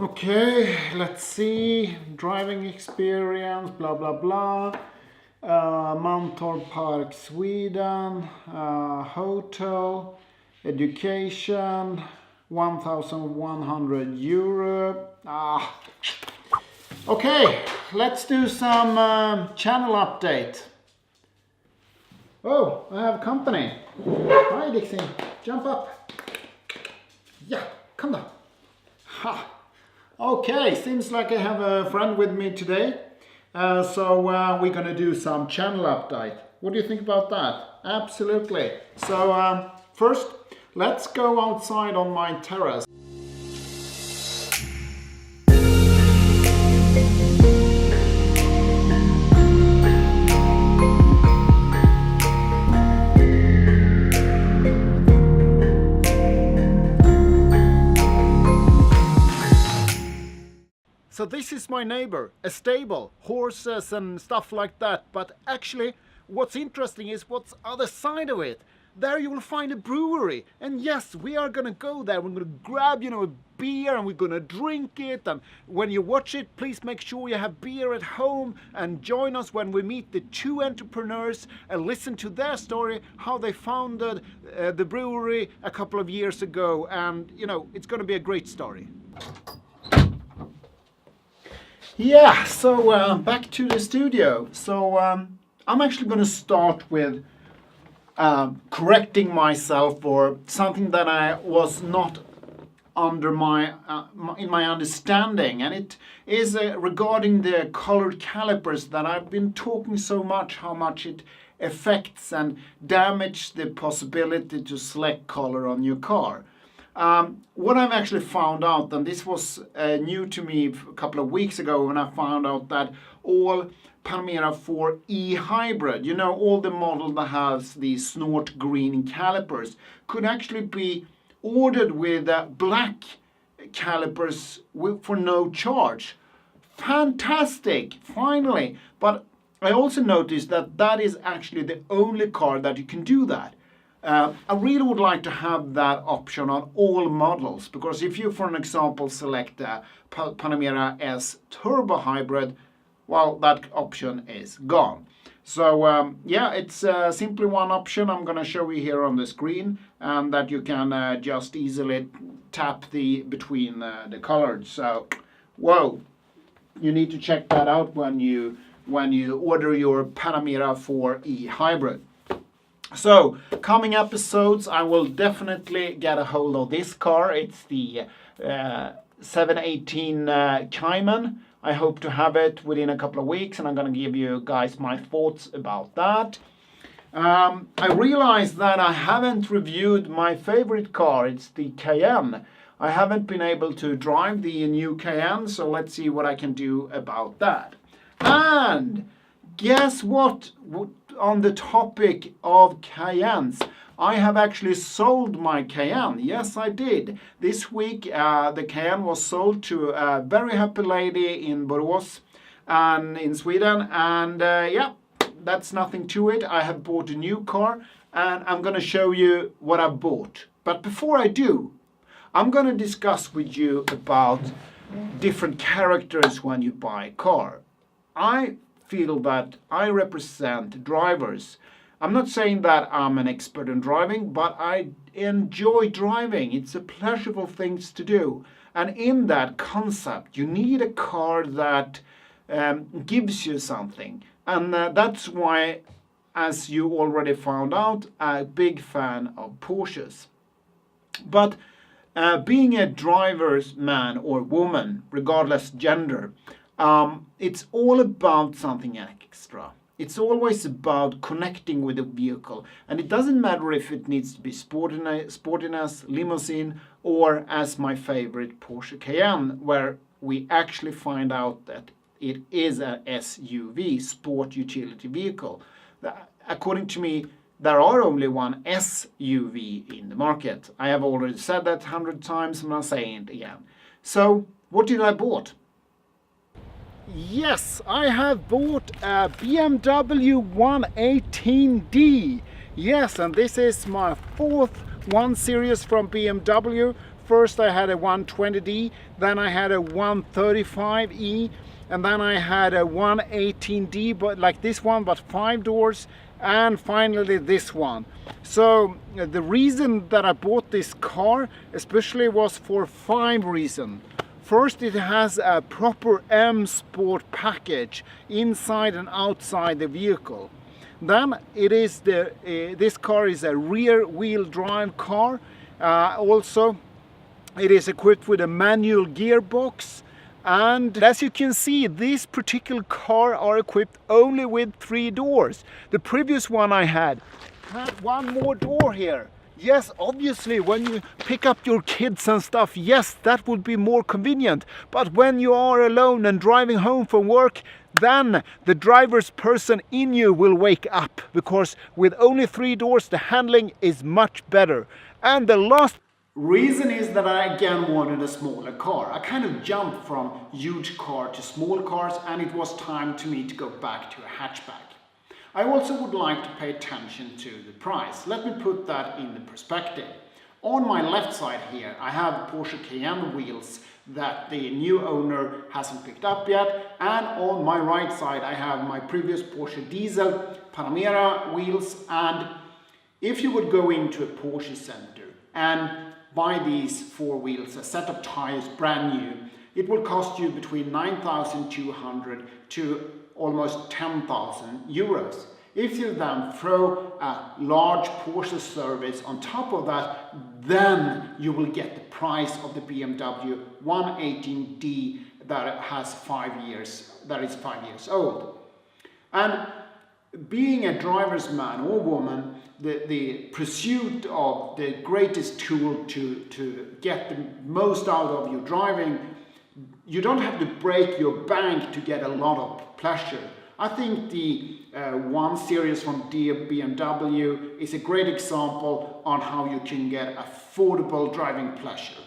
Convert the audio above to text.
Okay, let's see. Driving experience, blah blah blah. Mantorp Park, Sweden. Hotel, education, 1,100 euro. Okay, let's do some channel update. Oh, I have company. Hi Dixie, jump up. Yeah, come down. Ha. Okay, seems like I have a friend with me today. So we're gonna do some channel update. What do you think about that? Absolutely. So first, let's go outside on my terrace. So this is my neighbor, a stable, horses and stuff like that. But actually, what's interesting is what's other side of it. There you will find a brewery. And yes, we are gonna go there. We're gonna grab, a beer and we're gonna drink it. And when you watch it, please make sure you have beer at home and join us when we meet the two entrepreneurs and listen to their story, how they founded the brewery a couple of years ago. And, it's gonna be a great story. Yeah, so back to the studio. So I'm actually going to start with correcting myself for something that I was not under in my understanding, and it is regarding the colored calipers that I've been talking so much how much it affects and damages the possibility to select color on your car. What I've actually found out, and this was new to me a couple of weeks ago when I found out that all Panamera 4E hybrid, all the model that has these snort green calipers, could actually be ordered with black calipers for no charge. Fantastic, finally. But I also noticed that that is actually the only car that you can do that. I really would like to have that option on all models, because if you, for an example, select a Panamera S Turbo Hybrid, well, that option is gone. So yeah, it's simply one option I'm going to show you here on the screen, and that you can just easily tap between the colors. So, whoa, you need to check that out when you order your Panamera 4E Hybrid. So, coming episodes, I will definitely get a hold of this car. It's the 718 Cayenne. I hope to have it within a couple of weeks, and I'm going to give you guys my thoughts about that. I realized that I haven't reviewed my favorite car. It's the Cayenne. I haven't been able to drive the new Cayenne, so let's see what I can do about that. And guess what? On the topic of Cayennes, I have actually sold my Cayenne. Yes, I did. This week, the Cayenne was sold to a very happy lady in Borås and in Sweden. And yeah, that's nothing to it. I have bought a new car, and I'm going to show you what I bought. But before I do, I'm going to discuss with you about different characters when you buy a car. I feel that I represent drivers. I'm not saying that I'm an expert in driving, but I enjoy driving. It's a pleasurable thing to do. And in that concept, you need a car that gives you something. And that's why, as you already found out, I'm a big fan of Porsches. But being a driver's man or woman, regardless gender, it's all about something extra. It's always about connecting with the vehicle. And it doesn't matter if it needs to be sportiness, limousine, or as my favorite Porsche Cayenne, where we actually find out that it is a SUV, sport utility vehicle. According to me, there are only one SUV in the market. I have already said that 100 times, and I'm saying it again. So, what did I bought? Yes, I have bought a BMW 118D. Yes, and this is my fourth 1 Series from BMW. first I had a 120D, then I had a 135E, and then I had a 118D, but like this one, but 5 doors, and finally this one. So the reason that I bought this car especially was for 5 reasons. First, it has a proper M Sport package inside and outside the vehicle. Then it is this car is a rear wheel drive car. Also, it is equipped with a manual gearbox. And as you can see, this particular car are equipped only with 3 doors. The previous one I had one more door here. Yes, obviously, when you pick up your kids and stuff, yes, that would be more convenient. But when you are alone and driving home from work, then the driver's person in you will wake up, because with only 3 doors, the handling is much better. And the last reason is that I again wanted a smaller car. I kind of jumped from huge car to small cars, and it was time to me to go back to a hatchback. I also would like to pay attention to the price. Let me put that in the perspective. On my left side here, I have Porsche Cayenne wheels that the new owner hasn't picked up yet, and on my right side I have my previous Porsche diesel Panamera wheels. And if you would go into a Porsche center and buy these 4 wheels, a set of tires brand new, it will cost you between 9,200 to almost 10,000 euros. If you then throw a large Porsche service on top of that, then you will get the price of the BMW 118D that has 5 years, that is 5 years old. And being a driver's man or woman, the pursuit of the greatest tool to get the most out of your driving, you don't have to break your bank to get a lot of pleasure. I think the 1 Series from BMW is a great example on how you can get affordable driving pleasure.